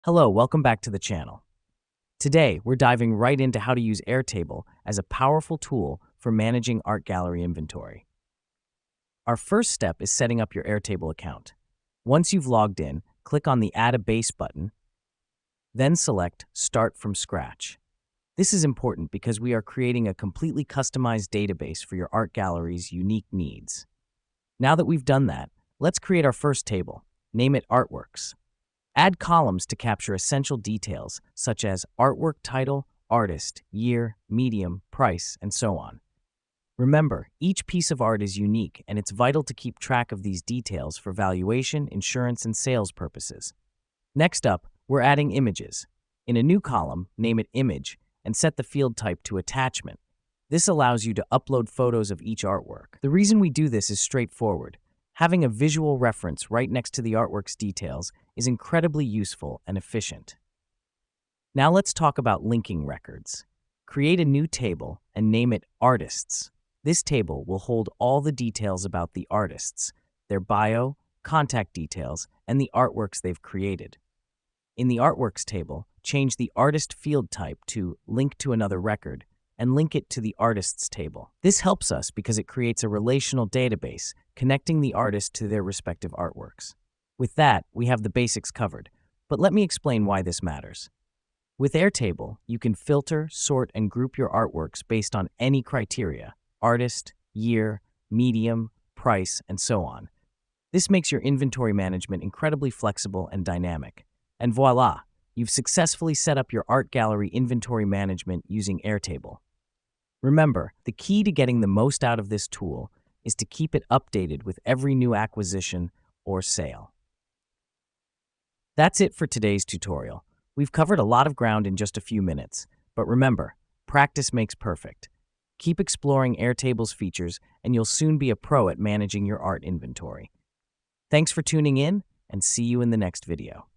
Hello, welcome back to the channel. Today, we're diving right into how to use Airtable as a powerful tool for managing art gallery inventory. Our first step is setting up your Airtable account. Once you've logged in, click on the Add a Base button, then select Start from Scratch. This is important because we are creating a completely customized database for your art gallery's unique needs. Now that we've done that, let's create our first table. Name it Artworks. Add columns to capture essential details such as artwork title, artist, year, medium, price, and so on. Remember, each piece of art is unique, and it's vital to keep track of these details for valuation, insurance, and sales purposes. Next up, we're adding images. In a new column, name it Image and set the field type to Attachment. This allows you to upload photos of each artwork. The reason we do this is straightforward. Having a visual reference right next to the artwork's details is incredibly useful and efficient. Now let's talk about linking records. Create a new table and name it Artists. This table will hold all the details about the artists, their bio, contact details, and the artworks they've created. In the Artworks table, change the Artist field type to Link to another record and link it to the Artists table. This helps us because it creates a relational database connecting the artist to their respective artworks. With that, we have the basics covered, but let me explain why this matters. With Airtable, you can filter, sort, and group your artworks based on any criteria: artist, year, medium, price, and so on. This makes your inventory management incredibly flexible and dynamic. And voila, you've successfully set up your art gallery inventory management using Airtable. Remember, the key to getting the most out of this tool is to keep it updated with every new acquisition or sale. That's it for today's tutorial. We've covered a lot of ground in just a few minutes, but remember, practice makes perfect. Keep exploring Airtable's features, and you'll soon be a pro at managing your art inventory. Thanks for tuning in, and see you in the next video.